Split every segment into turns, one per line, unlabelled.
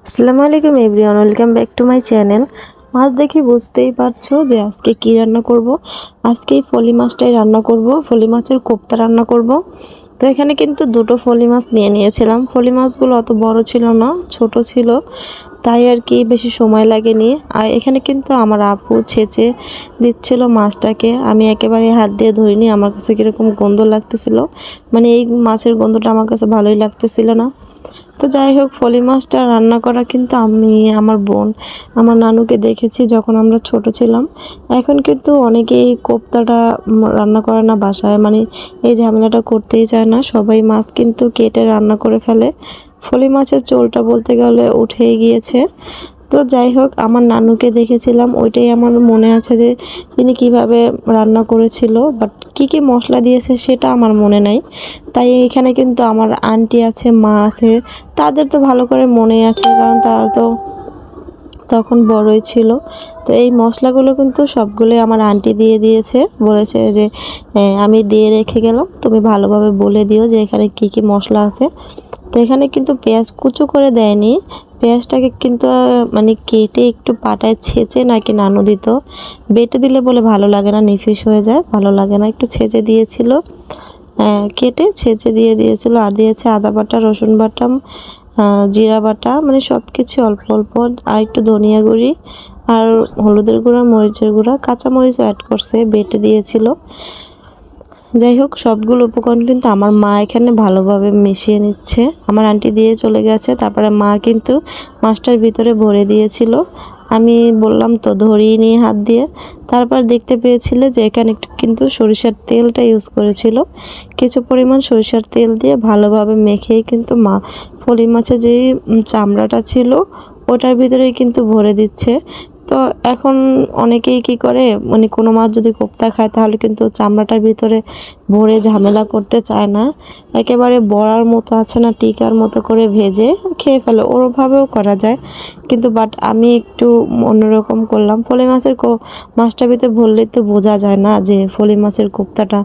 আসসালামু আলাইকুম everyone, welcome back to my channel. মাছ দেখে বুঝতেই পারছো যে আজকে কি রান্না করব। আজকে এই ফলি মাছটাই রান্না করব, ফলি মাছের কোপ্তা রান্না করব। তো এখানে কিন্তু দুটো ফলি মাছ নিয়েছিলাম। ফলি মাছগুলো অত বড় ছিল না, ছোট ছিল, তাই আর কি বেশি সময় লাগেনি। আর এখানে কিন্তু আমার আপু ছেঁচে দিচ্ছিল মাছটাকে, আমি একেবারে হাত দিয়ে ধরিনি। আমার কাছে কীরকম গন্ধ লাগতেছিল, মানে এই মাছের গন্ধটা আমার কাছে ভালোই লাগতেছিল না। তো যাই হোক, ফলি মাছটা রান্না করা কিন্তু আমি আমার বোন, আমার নানুকে দেখেছি যখন আমরা ছোট ছিলাম। এখন কিন্তু অনেকেই কোপ্তাটা রান্না করে না বাসায়, মানে এই ঝামেলাটা করতেই চায় না। সবাই মাছ কিন্তু কেটে রান্না করে ফেলে। ফলি মাছের ঝোলটা বলতে গেলে উঠেই গিয়েছে। তো যাই হোক, আমার নানুকে দেখেছিলাম, ওইটাই আমার মনে আছে যে তিনি কিভাবে রান্না করেছিল, বাট কি কি মশলা দিয়েছে সেটা আমার মনে নাই। তাই এখানে কিন্তু আমার আন্টি আছে, মা আছে, তাদের তো ভালো করে মনে আছে, কারণ তারা তো তখন বড়ই ছিল। তো এই মশলাগুলো কিন্তু সবগুলোই আমার আন্টি দিয়ে দিয়েছে, বলেছে যে আমি দিয়ে রেখে গেলাম, তুমি ভালোভাবে বলে দিও যে এখানে কি কি মশলা আছে। তো এখানে কিন্তু পেঁয়াজ কুচো করে দেয়নি, পেঁয়াজটাকে কিন্তু মানে কেটে একটু পাটায় ছেঁচে নাকি নানু দিত। বেটে দিলে বলে ভালো লাগে না, নিফিস হয়ে যায়, ভালো লাগে না, একটু ছেঁচে দিয়েছিল। কেটে ছেঁচে দিয়ে দিয়েছিল, আর দিয়েছে আদা বাটা, রসুন বাটা, জিরা বাটা, মানে সব কিছু অল্প অল্প, আর একটু ধনিয়া গুঁড়ি আর হলুদের গুঁড়া, মরিচের গুঁড়া, কাঁচামরিচও অ্যাড করছে, বেটে দিয়েছিল। যাই হোক, সবগুলো উপকরণ কিন্তু আমার মা এখানে ভালোভাবে মিশিয়ে নিচ্ছে। আমার আন্টি দিয়ে চলে গেছে, তারপরে মা কিন্তু মাছটার ভিতরে ভরে দিয়েছিল। আমি বললাম তো ধরিয়ে নিয়ে হাত দিয়ে। তারপর দেখতে পেয়েছিলে যে এখানে একটু কিন্তু সরিষার তেলটা ইউজ করেছিল। কিছু পরিমাণ সরিষার তেল দিয়ে ভালোভাবে মেখেই কিন্তু মা ফলি মাছের যে চামড়াটা ছিল ওটার ভিতরেই কিন্তু ভরে দিচ্ছে। তো এখন অনেকেই কি করে, মানে কোনো মাছ যদি কোপ্তা খায় তাহলে কিন্তু চামড়াটার ভিতরে ভরে ঝামেলা করতে চায় না, একেবারে বড়ার মতো আছে না, টিকার মতো করে ভেজে খেয়ে ফেলে, ওরভাবেও করা যায়। কিন্তু বাট আমি একটু অন্যরকম করলাম। ফলি মাছের মাছটার ভিতরে ভরলেই তো বোঝা যায় না যে ফলি মাছের কোপ্তাটা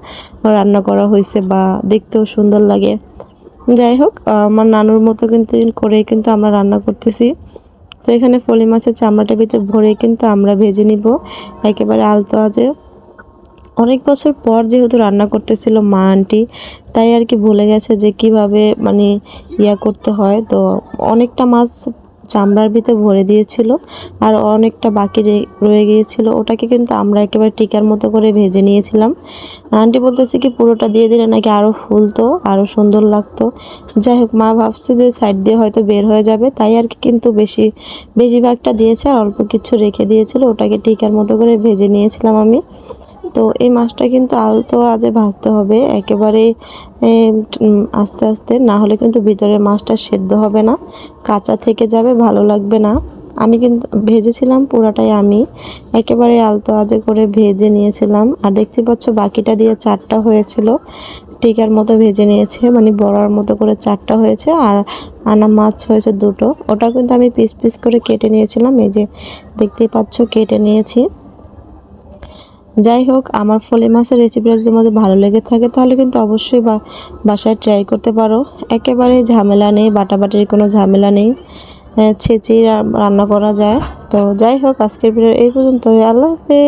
রান্না করা হয়েছে, বা দেখতেও সুন্দর লাগে। যাই হোক, আমার নানুর মতো কিন্তু করেই কিন্তু আমরা রান্না করতেছি। তো এখানে ফলি মাছের চামড়াটার ভিতরে ভরে কিন্তু আমরা ভেজে নিব একেবারে আলতো আঁচে। অনেক বছর পর যেহেতু রান্না করতেছিল মা আন্টি, তাই আর কি ভুলে গেছে যে কিভাবে মানে করতে হয়। তো অনেকটা মাছ চামড়ার ভিতরে ভরে দিয়েছিল, আর অনেকটা বাকি রয়ে গিয়েছিল, ওটাকে কিন্তু আমরা একেবারে টিকার মতো করে ভেজে নিয়েছিলাম। আন্টি বলতেছে কি পুরোটা দিয়ে দিলে নাকি আরও ফুলতো, আরও সুন্দর লাগতো। যাই হোক, মা ভাবছে যে সাইড দিয়ে হয়তো বের হয়ে যাবে, তাই আর কি কিন্তু বেশিরভাগটা দিয়েছে, আর অল্প কিছু রেখে দিয়েছিল, ওটাকে টিকার মতো করে ভেজে নিয়েছিলাম আমি। তো এই মাছটা কিন্তু আলতো আজে ভাজতে হবে একেবারে আস্তে আস্তে, না হলে কিন্তু ভিতরের মাছটা সেদ্ধ হবে না, কাঁচা থেকে যাবে, ভালো লাগবে না। আমি কিন্তু ভেজেছিলাম পুরাটাই, আমি একেবারে আলতো আজে করে ভেজে নিয়েছিলাম। আর দেখতে পাচ্ছ বাকিটা দিয়ে চারটা হয়েছিল, টিকার মতো ভেজে নিয়েছে, মানে বড়ার মতো করে চারটা হয়েছে, আর আনা মাছ হয়েছে দুটো। ওটা কিন্তু আমি পিস পিস করে কেটে নিয়েছিলাম, এই যে দেখতেই পাচ্ছ কেটে নিয়েছি। যাই হোক, আমার ফলি মাছের রেসিপিটা যদি তোমাদের ভালো লেগে থাকে তাহলে কিন্তু অবশ্যই বাসায় ট্রাই করতে পারো। একেবারে ঝামেলা নেই, বাটাবাটির কোনো ঝামেলা নেই, ছেঁচেই রান্না করা যায়। তো যাই হোক, আজকের ভিডিও এই পর্যন্ত। আল্লাহ হাফেজ।